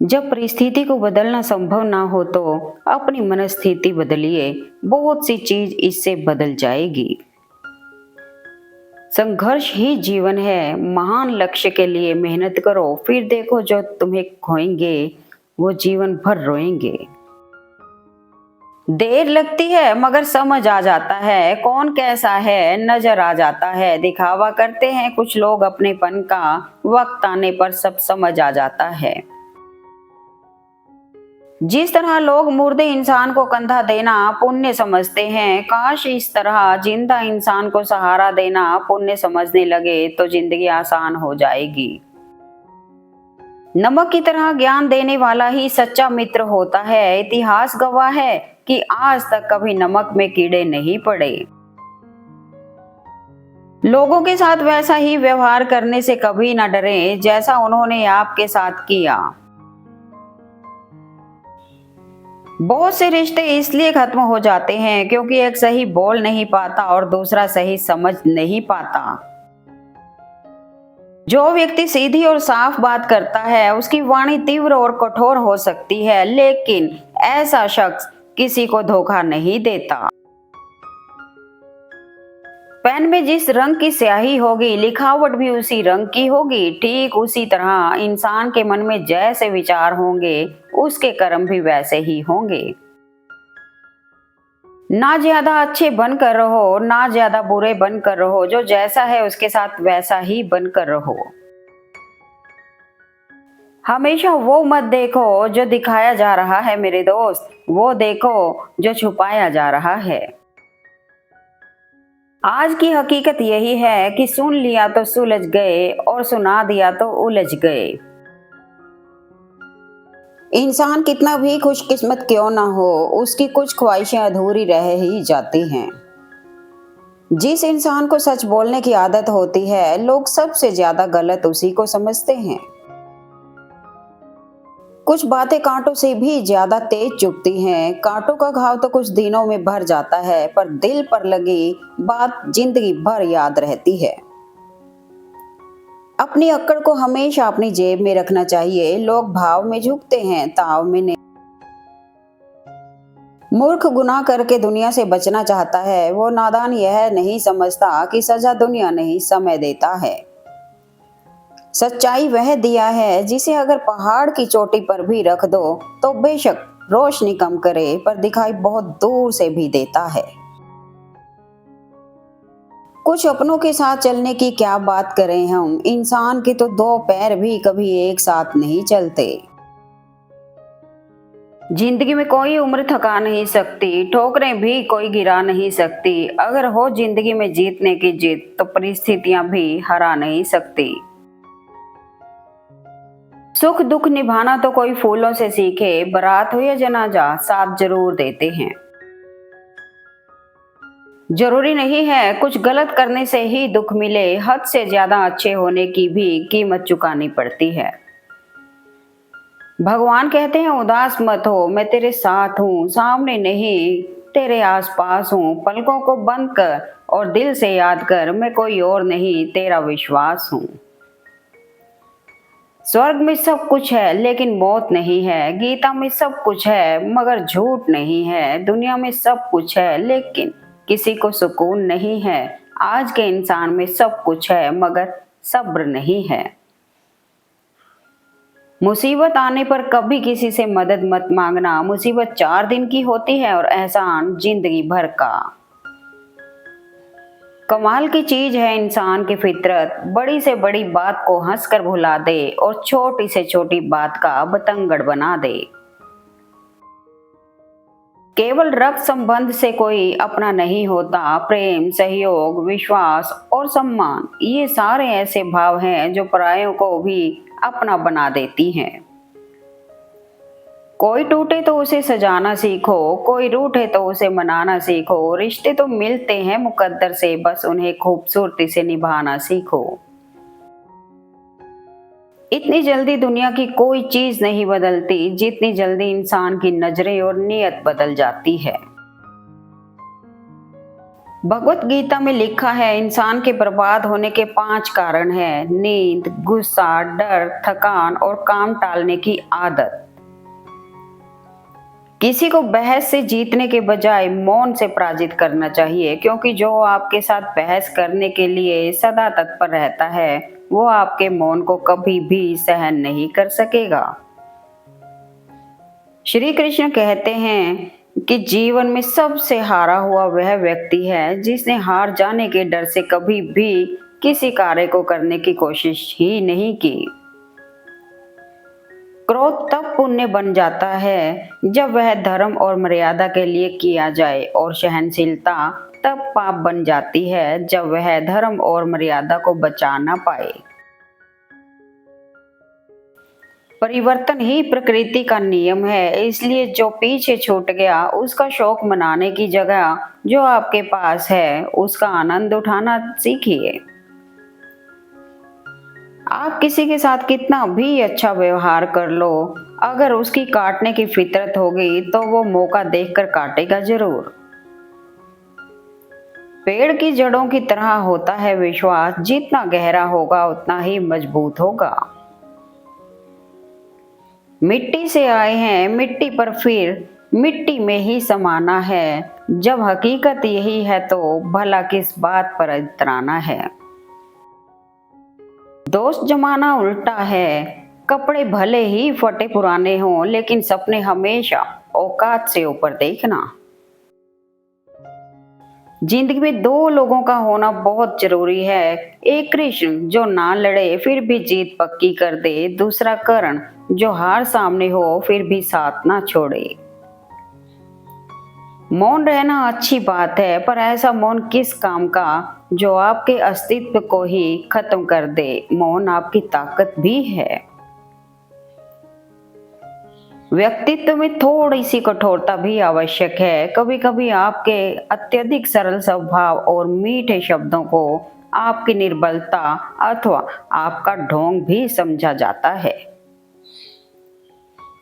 जब परिस्थिति को बदलना संभव ना हो तो अपनी मनस्थिति बदलिए, बहुत सी चीज इससे बदल जाएगी। संघर्ष ही जीवन है, महान लक्ष्य के लिए मेहनत करो, फिर देखो जो तुम्हें खोएंगे वो जीवन भर रोएंगे। देर लगती है मगर समझ आ जाता है, कौन कैसा है नजर आ जाता है। दिखावा करते हैं कुछ लोग अपनेपन का, वक्त आने पर सब समझ आ जाता है। जिस तरह लोग मुर्दे इंसान को कंधा देना पुण्य समझते हैं, काश इस तरह जिंदा इंसान को सहारा देना पुण्य समझने लगे तो जिंदगी आसान हो जाएगी। नमक की तरह ज्ञान देने वाला ही सच्चा मित्र होता है। इतिहास गवाह है कि आज तक कभी नमक में कीड़े नहीं पड़े। लोगों के साथ वैसा ही व्यवहार करने से कभी न डरें जैसा उन्होंने आपके साथ किया। बहुत से रिश्ते इसलिए खत्म हो जाते हैं क्योंकि एक सही बोल नहीं पाता और दूसरा सही समझ नहीं पाता। जो व्यक्ति सीधी और साफ बात करता है उसकी वाणी तीव्र और कठोर हो सकती है, लेकिन ऐसा शख्स किसी को धोखा नहीं देता। पेन में जिस रंग की स्याही होगी, लिखावट भी उसी रंग की होगी। ठीक उसी तरह इंसान के मन में जैसे विचार होंगे, उसके कर्म भी वैसे ही होंगे। ना ज्यादा अच्छे बनकर रहो, ना ज्यादा बुरे बनकर रहो। जो जैसा है उसके साथ वैसा ही बनकर रहो। हमेशा वो मत देखो जो दिखाया जा रहा है मेरे दोस्त, वो देखो जो छुपाया जा रहा है। आज की हकीकत यही है कि सुन लिया तो सुलझ गए और सुना दिया तो उलझ गए। इंसान कितना भी खुशकिस्मत क्यों ना हो, उसकी कुछ ख्वाहिशें अधूरी रह ही जाती हैं। जिस इंसान को सच बोलने की आदत होती है, लोग सबसे ज्यादा गलत उसी को समझते हैं। कुछ बातें कांटों से भी ज्यादा तेज चुभती हैं। कांटों का घाव तो कुछ दिनों में भर जाता है, पर दिल पर लगी बात जिंदगी भर याद रहती है। अपनी अक्कड़ को हमेशा अपनी जेब में रखना चाहिए। लोग भाव में झुकते हैं, ताव में नहीं। मूर्ख गुनाह करके दुनिया से बचना चाहता है, वो नादान यह नहीं समझता कि सजा दुनिया नहीं समय देता है। सच्चाई वह दिया है जिसे अगर पहाड़ की चोटी पर भी रख दो तो बेशक रोशनी कम करे, पर दिखाई बहुत दूर से भी देता है। कुछ अपनों के साथ चलने की क्या बात करें हम, इंसान के तो दो पैर भी कभी एक साथ नहीं चलते। जिंदगी में कोई उम्र थका नहीं सकती, ठोकरें भी कोई गिरा नहीं सकती। अगर हो जिंदगी में जीतने की जीत तो परिस्थितियां भी हरा नहीं सकती। सुख दुख निभाना तो कोई फूलों से सीखे, बारात हो या जनाजा साथ जरूर देते हैं। जरूरी नहीं है कुछ गलत करने से ही दुख मिले, हद से ज्यादा अच्छे होने की भी कीमत चुकानी पड़ती है। भगवान कहते हैं उदास मत हो, मैं तेरे साथ हूँ, सामने नहीं तेरे आसपास हूँ। पलकों को बंद कर और दिल से याद कर, मैं कोई और नहीं तेरा विश्वास हूँ। स्वर्ग में सब कुछ है लेकिन मौत नहीं है। गीता में सब कुछ है मगर झूठ नहीं है। दुनिया में सब कुछ है लेकिन किसी को सुकून नहीं है। आज के इंसान में सब कुछ है मगर सब्र नहीं है। मुसीबत आने पर कभी किसी से मदद मत मांगना। मुसीबत 4 दिन की होती है और एहसान जिंदगी भर का। कमाल की चीज है इंसान की फितरत, बड़ी से बड़ी बात को हंसकर भुला दे और छोटी से छोटी बात का बतंगड़ बना दे। केवल रक्त संबंध से कोई अपना नहीं होता। प्रेम, सहयोग, विश्वास और सम्मान, ये सारे ऐसे भाव हैं जो परायों को भी अपना बना देती हैं। कोई टूटे तो उसे सजाना सीखो, कोई रूठे तो उसे मनाना सीखो। रिश्ते तो मिलते हैं मुकद्दर से, बस उन्हें खूबसूरती से निभाना सीखो। इतनी जल्दी दुनिया की कोई चीज नहीं बदलती जितनी जल्दी इंसान की नजरें और नीयत बदल जाती है। भगवत गीता में लिखा है, इंसान के बर्बाद होने के 5 कारण हैं: नींद, गुस्सा, डर, थकान और काम टालने की आदत। किसी को बहस से जीतने के बजाय मौन से पराजित करना चाहिए, क्योंकि जो आपके साथ बहस करने के लिए सदा तत्पर रहता है वो आपके मौन को कभी भी सहन नहीं कर सकेगा। श्री कृष्ण कहते हैं कि जीवन में सबसे हारा हुआ वह व्यक्ति है जिसने हार जाने के डर से कभी भी किसी कार्य को करने की कोशिश ही नहीं की। क्रोध तब पुण्य बन जाता है जब वह धर्म और मर्यादा के लिए किया जाए, और सहनशीलता तब पाप बन जाती है जब वह धर्म और मर्यादा को बचा ना पाए। परिवर्तन ही प्रकृति का नियम है, इसलिए जो पीछे छूट गया उसका शौक मनाने की जगह जो आपके पास है उसका आनंद उठाना सीखिए। आप किसी के साथ कितना भी अच्छा व्यवहार कर लो, अगर उसकी काटने की फितरत होगी तो वो मौका देखकर काटेगा जरूर। पेड़ की जड़ों की तरह होता है विश्वास, जितना गहरा होगा उतना ही मजबूत होगा। मिट्टी से आए हैं मिट्टी पर फिर मिट्टी में ही समाना है, जब हकीकत यही है तो भला किस बात पर इतराना है। दोस्त जमाना उल्टा है, कपड़े भले ही फटे पुराने हों लेकिन सपने हमेशा औकात से ऊपर देखना। जिंदगी में 2 लोगों का होना बहुत जरूरी है, एक कृष्ण जो ना लड़े फिर भी जीत पक्की कर दे, दूसरा कर्ण जो हार सामने हो फिर भी साथ ना छोड़े। मौन रहना अच्छी बात है, पर ऐसा मौन किस काम का जो आपके अस्तित्व को ही खत्म कर दे। मौन आपकी ताकत भी है। व्यक्तित्व में थोड़ी सी कठोरता भी आवश्यक है। कभी कभी आपके अत्यधिक सरल स्वभाव और मीठे शब्दों को आपकी निर्बलता अथवा आपका ढोंग भी समझा जाता है।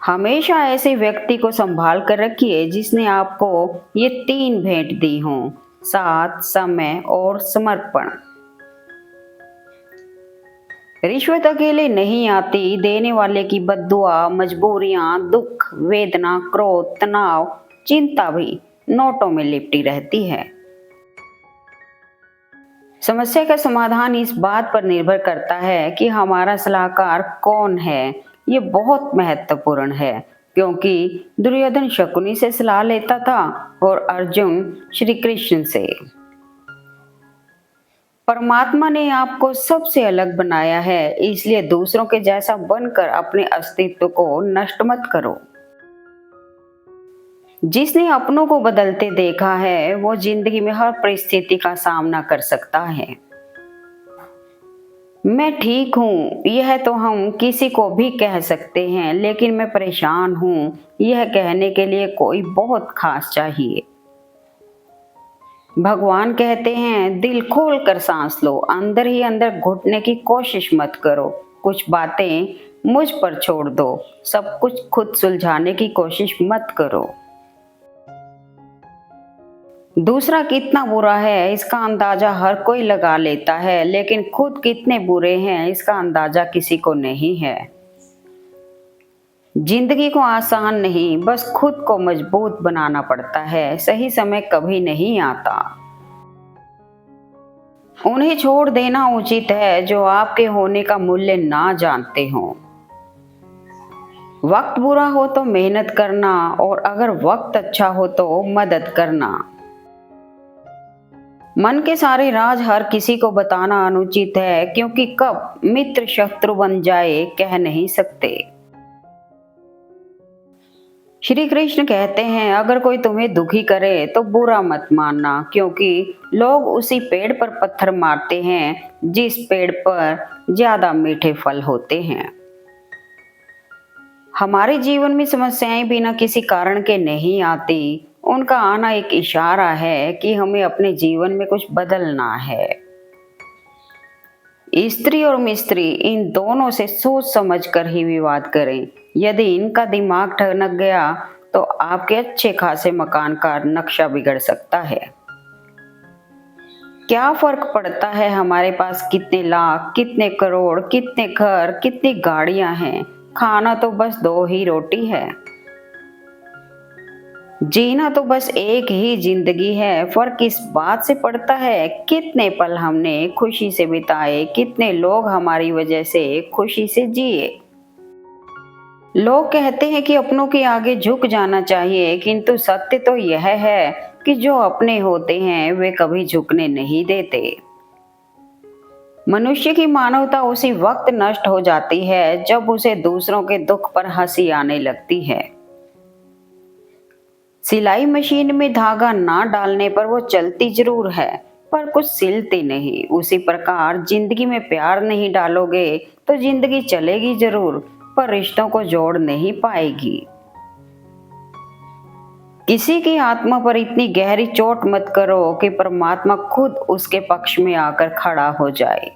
हमेशा ऐसे व्यक्ति को संभाल कर रखिए जिसने आपको ये 3 भेंट दी हों: साथ, समय और समर्पण। रिश्वत अकेले नहीं आती, देने वाले की बद्दुआ, मजबूरियां, दुख, वेदना, क्रोध, तनाव, चिंता भी नोटों में लिपटी रहती है। समस्या का समाधान इस बात पर निर्भर करता है कि हमारा सलाहकार कौन है। ये बहुत महत्वपूर्ण है, क्योंकि दुर्योधन शकुनी से सलाह लेता था और अर्जुन श्री कृष्ण से। परमात्मा ने आपको सबसे अलग बनाया है, इसलिए दूसरों के जैसा बनकर अपने अस्तित्व को नष्ट मत करो। जिसने अपनों को बदलते देखा है वो जिंदगी में हर परिस्थिति का सामना कर सकता है। मैं ठीक हूँ यह तो हम किसी को भी कह सकते हैं, लेकिन मैं परेशान हूँ यह कहने के लिए कोई बहुत खास चाहिए। भगवान कहते हैं, दिल खोल कर सांस लो, अंदर ही अंदर घुटने की कोशिश मत करो, कुछ बातें मुझ पर छोड़ दो, सब कुछ खुद सुलझाने की कोशिश मत करो। दूसरा कितना बुरा है इसका अंदाजा हर कोई लगा लेता है, लेकिन खुद कितने बुरे हैं इसका अंदाजा किसी को नहीं है। जिंदगी को आसान नहीं, बस खुद को मजबूत बनाना पड़ता है। सही समय कभी नहीं आता। उन्हें छोड़ देना उचित है जो आपके होने का मूल्य ना जानते हो। वक्त बुरा हो तो मेहनत करना, और अगर वक्त अच्छा हो तो मदद करना। मन के सारे राज हर किसी को बताना अनुचित है, क्योंकि कब मित्र शत्रु बन जाए कह नहीं सकते। श्री कृष्ण कहते हैं, अगर कोई तुम्हें दुखी करे तो बुरा मत मानना, क्योंकि लोग उसी पेड़ पर पत्थर मारते हैं जिस पेड़ पर ज्यादा मीठे फल होते हैं। हमारे जीवन में समस्याएं बिना किसी कारण के नहीं आती, उनका आना एक इशारा है कि हमें अपने जीवन में कुछ बदलना है। स्त्री और मिस्त्री इन दोनों से सोच समझ कर ही विवाद करें। यदि इनका दिमाग ठनक गया तो आपके अच्छे खासे मकान का नक्शा बिगड़ सकता है। क्या फर्क पड़ता है हमारे पास कितने लाख, कितने करोड़, कितने घर, कितनी गाड़ियां हैं। खाना तो बस दो ही रोटी है। जीना तो बस एक ही जिंदगी है। फर्क इस बात से पड़ता है कितने पल हमने खुशी से बिताए, कितने लोग हमारी वजह से खुशी से जिए। लोग कहते हैं कि अपनों के आगे झुक जाना चाहिए, किंतु सत्य तो यह है कि जो अपने होते हैं वे कभी झुकने नहीं देते। मनुष्य की मानवता उसी वक्त नष्ट हो जाती है जब उसे दूसरों के दुख पर हंसी आने लगती है। सिलाई मशीन में धागा ना डालने पर वो चलती जरूर है, पर कुछ सिलती नहीं। उसी प्रकार जिंदगी में प्यार नहीं डालोगे तो जिंदगी चलेगी जरूर, पर रिश्तों को जोड़ नहीं पाएगी। किसी की आत्मा पर इतनी गहरी चोट मत करो कि परमात्मा खुद उसके पक्ष में आकर खड़ा हो जाए।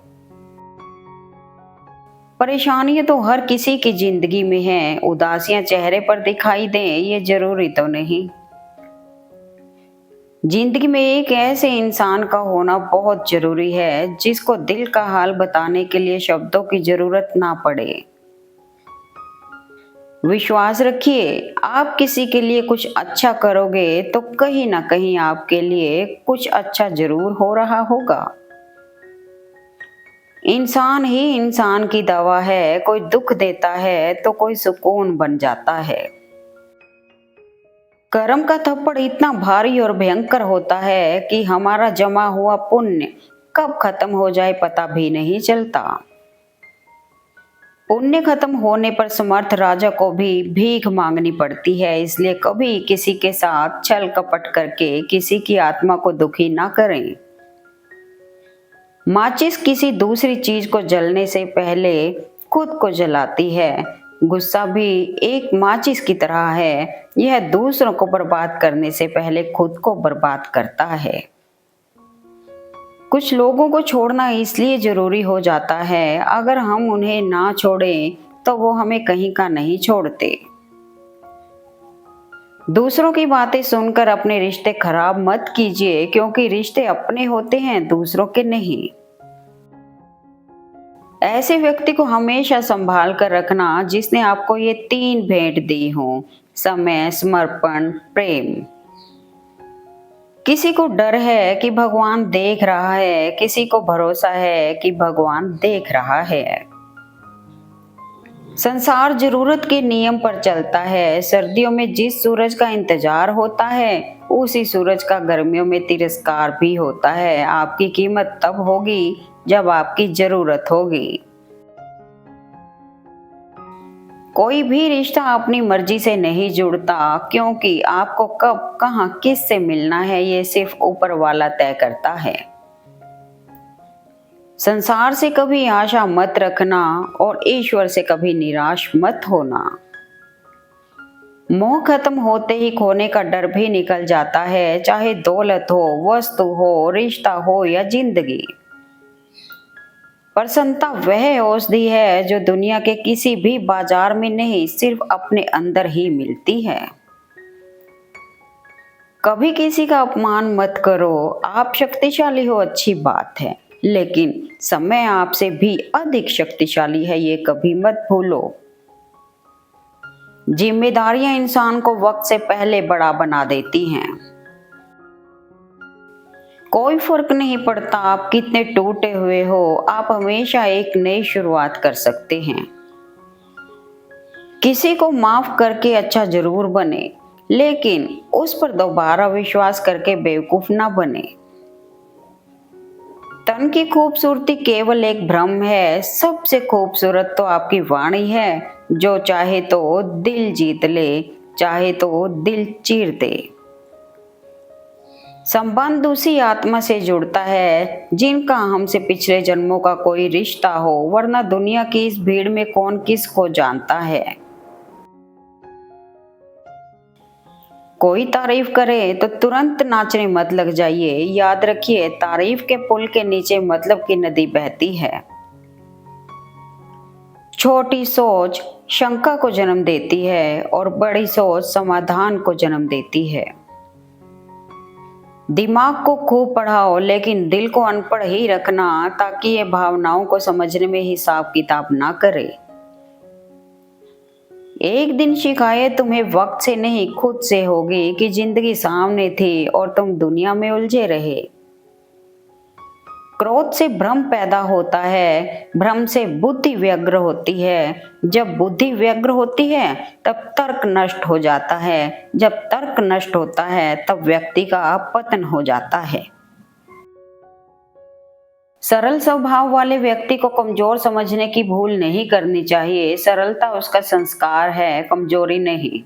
परेशानियां तो हर किसी की जिंदगी में हैं, उदासियां चेहरे पर दिखाई दें ये जरूरी तो नहीं। जिंदगी में एक ऐसे इंसान का होना बहुत जरूरी है जिसको दिल का हाल बताने के लिए शब्दों की जरूरत ना पड़े। विश्वास रखिए, आप किसी के लिए कुछ अच्छा करोगे तो कहीं ना कहीं आपके लिए कुछ अच्छा जरूर हो रहा होगा। इंसान ही इंसान की दवा है, कोई दुख देता है तो कोई सुकून बन जाता है। कर्म का थप्पड़ इतना भारी और भयंकर होता है कि हमारा जमा हुआ पुण्य कब खत्म हो जाए पता भी नहीं चलता। पुण्य खत्म होने पर समर्थ राजा को भी भीख मांगनी पड़ती है, इसलिए कभी किसी के साथ छल कपट करके किसी की आत्मा को दुखी ना करें। माचिस किसी दूसरी चीज को जलने से पहले खुद को जलाती है। गुस्सा भी एक माचिस की तरह है, यह दूसरों को बर्बाद करने से पहले खुद को बर्बाद करता है। कुछ लोगों को छोड़ना इसलिए जरूरी हो जाता है, अगर हम उन्हें ना छोड़ें तो वो हमें कहीं का नहीं छोड़ते। दूसरों की बातें सुनकर अपने रिश्ते खराब मत कीजिए, क्योंकि रिश्ते अपने होते हैं, दूसरों के नहीं। ऐसे व्यक्ति को हमेशा संभाल कर रखना जिसने आपको ये तीन भेंट दी हो: समय, समर्पण, प्रेम। किसी को डर है कि भगवान देख रहा है, किसी को भरोसा है कि भगवान देख रहा है। संसार जरूरत के नियम पर चलता है। सर्दियों में जिस सूरज का इंतजार होता है उसी सूरज का गर्मियों में तिरस्कार भी होता है। आपकी कीमत तब होगी जब आपकी जरूरत होगी। कोई भी रिश्ता अपनी मर्जी से नहीं जुड़ता, क्योंकि आपको कब कहाँ किस से मिलना है ये सिर्फ ऊपर वाला तय करता है। संसार से कभी आशा मत रखना और ईश्वर से कभी निराश मत होना। मोह खत्म होते ही खोने का डर भी निकल जाता है, चाहे दौलत हो, वस्तु हो, रिश्ता हो या जिंदगी। प्रसन्नता वह औषधि है जो दुनिया के किसी भी बाजार में नहीं, सिर्फ अपने अंदर ही मिलती है। कभी किसी का अपमान मत करो। आप शक्तिशाली हो अच्छी बात है, लेकिन समय आपसे भी अधिक शक्तिशाली है, ये कभी मत भूलो। जिम्मेदारियां इंसान को वक्त से पहले बड़ा बना देती हैं। कोई फर्क नहीं पड़ता आप कितने टूटे हुए हो, आप हमेशा एक नई शुरुआत कर सकते हैं। किसी को माफ करके अच्छा जरूर बने, लेकिन उस पर दोबारा विश्वास करके बेवकूफ ना बने। तन की खूबसूरती केवल एक भ्रम है, सबसे खूबसूरत तो आपकी वाणी है, जो चाहे तो दिल जीत ले, चाहे तो दिल चीर दे। संबंध उसी आत्मा से जुड़ता है जिनका हमसे पिछले जन्मों का कोई रिश्ता हो, वरना दुनिया की इस भीड़ में कौन किसको जानता है। कोई तारीफ करे तो तुरंत नाचने मत लग जाइए। याद रखिए, तारीफ के पुल के नीचे मतलब की नदी बहती है। छोटी सोच शंका को जन्म देती है और बड़ी सोच समाधान को जन्म देती है। दिमाग को खूब पढ़ाओ लेकिन दिल को अनपढ़ ही रखना, ताकि ये भावनाओं को समझने में हिसाब किताब ना करे। एक दिन शिकायत तुम्हें वक्त से नहीं खुद से होगी कि जिंदगी सामने थी और तुम दुनिया में उलझे रहे। क्रोध से भ्रम पैदा होता है, भ्रम से बुद्धि व्यग्र होती है, जब बुद्धि व्यग्र होती है तब तर्क नष्ट हो जाता है, जब तर्क नष्ट होता है तब व्यक्ति का पतन हो जाता है। सरल स्वभाव वाले व्यक्ति को कमजोर समझने की भूल नहीं करनी चाहिए। सरलता उसका संस्कार है, कमजोरी नहीं।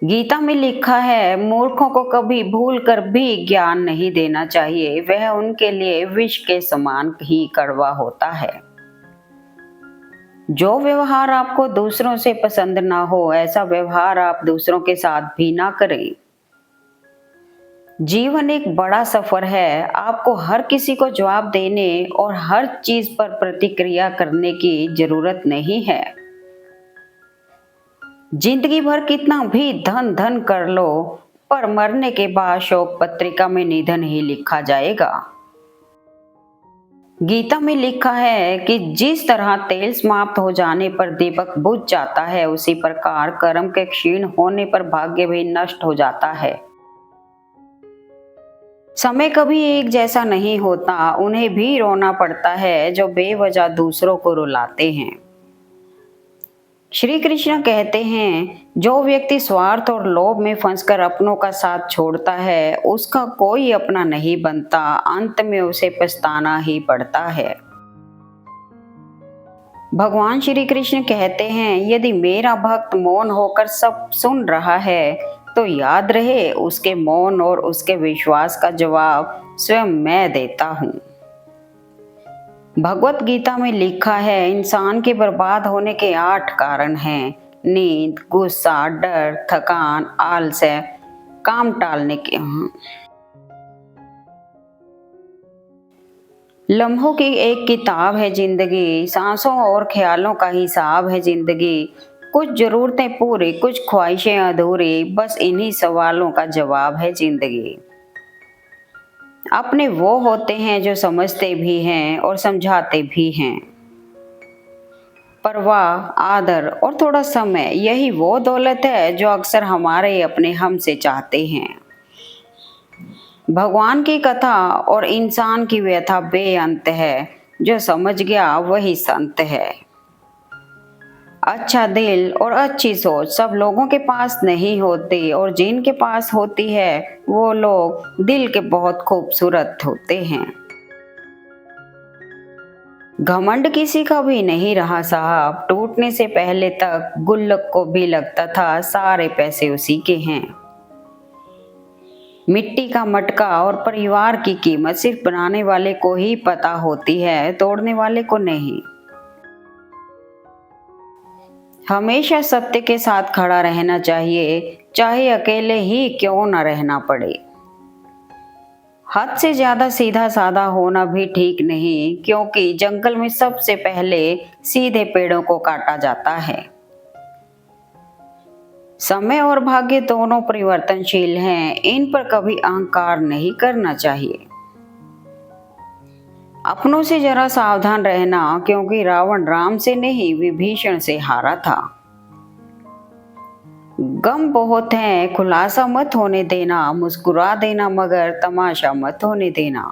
गीता में लिखा है, मूर्खों को कभी भूल कर भी ज्ञान नहीं देना चाहिए, वह उनके लिए विष के समान ही कड़वा होता है। जो व्यवहार आपको दूसरों से पसंद ना हो, ऐसा व्यवहार आप दूसरों के साथ भी ना करें। जीवन एक बड़ा सफर है, आपको हर किसी को जवाब देने और हर चीज पर प्रतिक्रिया करने की जरूरत नहीं है। जिंदगी भर कितना भी धन धन कर लो, पर मरने के बाद शोक पत्रिका में निधन ही लिखा जाएगा। गीता में लिखा है कि जिस तरह तेल समाप्त हो जाने पर दीपक बुझ जाता है, उसी प्रकार कर्म के क्षीण होने पर भाग्य भी नष्ट हो जाता है। समय कभी एक जैसा नहीं होता, उन्हें भी रोना पड़ता है जो बेवजह दूसरों को रुलाते हैं। श्री कृष्ण कहते हैं, जो व्यक्ति स्वार्थ और लोभ में फंसकर अपनों का साथ छोड़ता है, उसका कोई अपना नहीं बनता, अंत में उसे पछताना ही पड़ता है। भगवान श्री कृष्ण कहते हैं, यदि मेरा भक्त मौन होकर सब सुन रहा है तो याद रहे, उसके मौन और उसके विश्वास का जवाब स्वयं मैं देता हूँ। भगवत गीता में लिखा है, इंसान के बर्बाद होने के 8 कारण हैं। नींद, गुस्सा, डर, थकान, आलस्य, काम टालने के। लम्हों की एक किताब है जिंदगी, सांसों और ख्यालों का हिसाब है जिंदगी। कुछ जरूरतें पूरी, कुछ ख्वाहिशें अधूरी, बस इन्हीं सवालों का जवाब है जिंदगी। अपने वो होते हैं जो समझते भी हैं और समझाते भी हैं। परवाह, आदर और थोड़ा समय, यही वो दौलत है जो अक्सर हमारे अपने हमसे चाहते हैं। भगवान की कथा और इंसान की व्यथा बेअंत है, जो समझ गया वही संत है। अच्छा दिल और अच्छी सोच सब लोगों के पास नहीं होती, और जिनके पास होती है वो लोग दिल के बहुत खूबसूरत होते हैं। घमंड किसी का भी नहीं रहा साहब, टूटने से पहले तक गुल्लक को भी लगता था सारे पैसे उसी के हैं। मिट्टी का मटका और परिवार की कीमत सिर्फ बनाने वाले को ही पता होती है, तोड़ने वाले को नहीं। हमेशा सत्य के साथ खड़ा रहना चाहिए, चाहे अकेले ही क्यों न रहना पड़े। हद से ज्यादा सीधा साधा होना भी ठीक नहीं, क्योंकि जंगल में सबसे पहले सीधे पेड़ों को काटा जाता है। समय और भाग्य दोनों परिवर्तनशील हैं, इन पर कभी अहंकार नहीं करना चाहिए। अपनों से जरा सावधान रहना, क्योंकि रावण राम से नहीं विभीषण से हारा था। गम बहुत है, खुलासा मत होने देना, मुस्कुरा देना मगर तमाशा मत होने देना।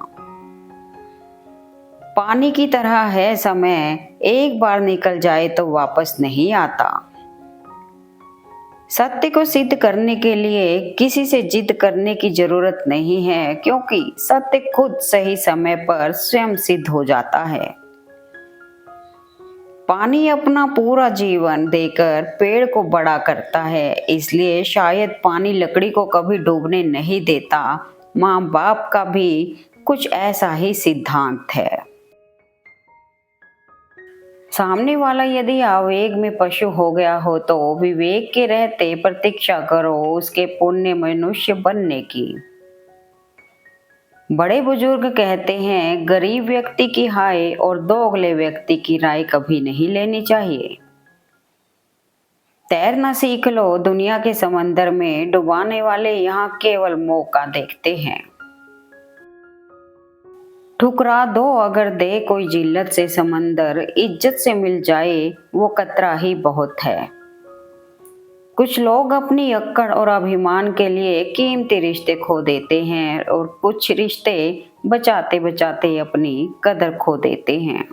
पानी की तरह है समय, एक बार निकल जाए तो वापस नहीं आता। सत्य को सिद्ध करने के लिए किसी से जिद करने की जरूरत नहीं है, क्योंकि सत्य खुद सही समय पर स्वयं सिद्ध हो जाता है। पानी अपना पूरा जीवन देकर पेड़ को बड़ा करता है, इसलिए शायद पानी लकड़ी को कभी डूबने नहीं देता। माँ बाप का भी कुछ ऐसा ही सिद्धांत है। सामने वाला यदि आवेग में पशु हो गया हो तो विवेक के रहते प्रतीक्षा करो उसके पुण्य मनुष्य बनने की। बड़े बुजुर्ग कहते हैं, गरीब व्यक्ति की हाय और दोगले व्यक्ति की राय कभी नहीं लेनी चाहिए। तैरना सीख लो दुनिया के समंदर में, डुबाने वाले यहाँ केवल मौका देखते हैं। ठुकरा दो अगर दे कोई जिल्लत से समंदर, इज्जत से मिल जाए वो कतरा ही बहुत है। कुछ लोग अपनी अक्कड़ और अभिमान के लिए कीमती रिश्ते खो देते हैं और कुछ रिश्ते बचाते बचाते अपनी कदर खो देते हैं।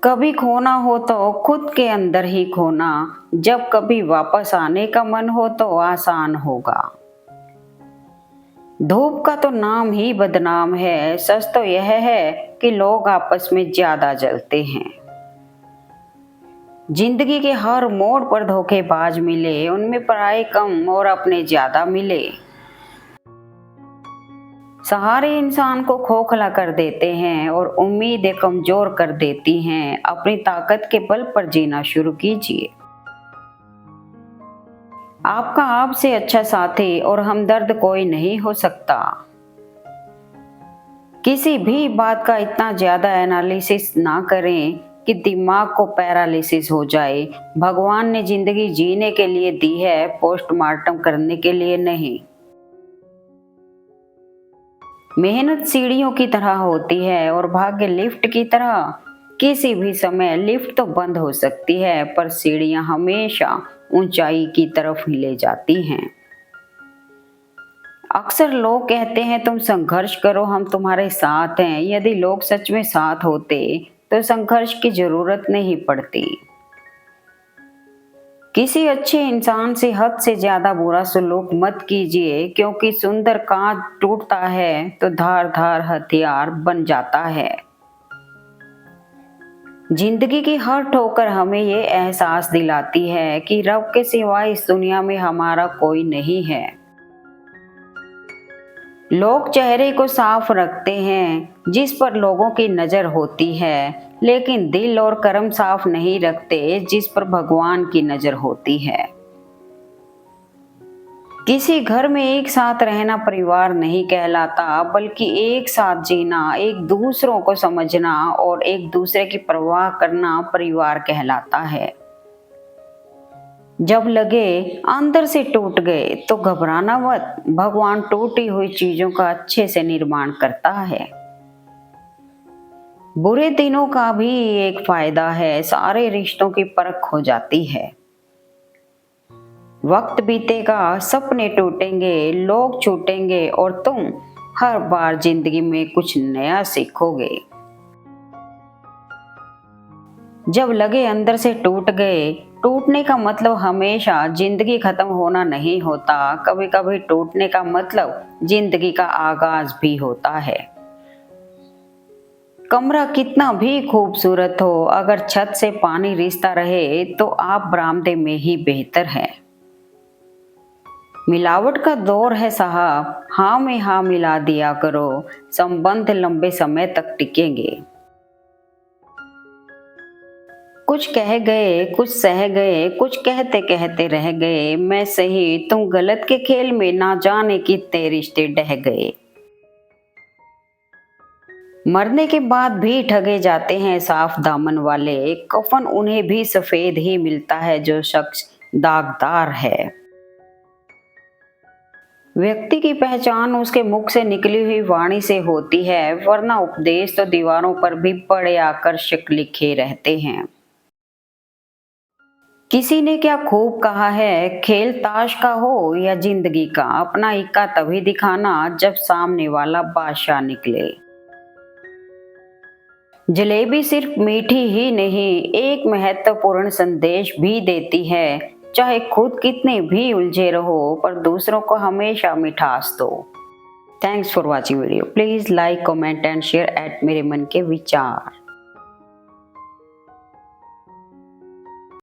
कभी खोना हो तो खुद के अंदर ही खोना, जब कभी वापस आने का मन हो तो आसान होगा। धूप का तो नाम ही बदनाम है, सच तो यह है कि लोग आपस में ज्यादा जलते हैं। जिंदगी के हर मोड़ पर धोखेबाज मिले, उनमें पराये कम और अपने ज्यादा मिले। सहारे इंसान को खोखला कर देते हैं और उम्मीदें कमजोर कर देती हैं। अपनी ताकत के बल पर जीना शुरू कीजिए। आपका आपसे अच्छा साथी और हमदर्द कोई नहीं हो सकता। किसी भी बात का इतना ज्यादा एनालिसिस ना करें कि दिमाग को पैरालिसिस हो जाए। भगवान ने जिंदगी जीने के लिए दी है, पोस्टमार्टम करने के लिए नहीं। मेहनत सीढ़ियों की तरह होती है और भाग्य लिफ्ट की तरह। किसी भी समय लिफ्ट तो बंद हो सकती है, पर सीढ़ियां हमेशा ऊंचाई की तरफ ही ले जाती हैं। अक्सर लोग कहते हैं तुम संघर्ष करो, हम तुम्हारे साथ हैं। यदि लोग सच में साथ होते तो संघर्ष की जरूरत नहीं पड़ती। किसी अच्छे इंसान से हद से ज्यादा बुरा सलूक मत कीजिए, क्योंकि सुंदर कांच टूटता है तो धार धार हथियार बन जाता है। जिंदगी की हर ठोकर हमें ये एहसास दिलाती है कि रब के सिवाय इस दुनिया में हमारा कोई नहीं है। लोग चेहरे को साफ रखते हैं जिस पर लोगों की नजर होती है, लेकिन दिल और कर्म साफ नहीं रखते जिस पर भगवान की नजर होती है। किसी घर में एक साथ रहना परिवार नहीं कहलाता, बल्कि एक साथ जीना, एक दूसरों को समझना और एक दूसरे की परवाह करना परिवार कहलाता है। जब लगे अंदर से टूट गए तो घबराना मत, भगवान टूटी हुई चीजों का अच्छे से निर्माण करता है। बुरे दिनों का भी एक फायदा है, सारे रिश्तों की परख हो जाती है। वक्त बीतेगा, सपने टूटेंगे, लोग छूटेंगे और तुम हर बार जिंदगी में कुछ नया सीखोगे। जब लगे अंदर से टूट गए, टूटने का मतलब हमेशा जिंदगी खत्म होना नहीं होता। कभी कभी टूटने का मतलब जिंदगी का आगाज भी होता है। कमरा कितना भी खूबसूरत हो, अगर छत से पानी रिसता रहे तो आप बरामदे में ही बेहतर है। मिलावट का दौर है साहब, हाँ में हाँ मिला दिया करो, संबंध लंबे समय तक टिकेंगे। कुछ कह गए, कुछ सह गए, कुछ कहते कहते रह गए। मैं सही तुम गलत के खेल में ना जाने कितने रिश्ते ढह गए। मरने के बाद भी ठगे जाते हैं साफ दामन वाले, कफन उन्हें भी सफेद ही मिलता है जो शख्स दागदार है। व्यक्ति की पहचान उसके मुख से निकली हुई वाणी से होती है, वरना उपदेश तो दीवारों पर भी बड़े आकर्षक लिखे रहते हैं। किसी ने क्या खूब कहा है, खेल ताश का हो या जिंदगी का, अपना इक्का तभी दिखाना जब सामने वाला बादशाह निकले। जलेबी सिर्फ मीठी ही नहीं, एक महत्वपूर्ण संदेश भी देती है। चाहे खुद कितने भी उलझे रहो, पर दूसरों को हमेशा मिठास दो। Thanks for watching video. Please like, comment and share eight मेरे मन के विचार।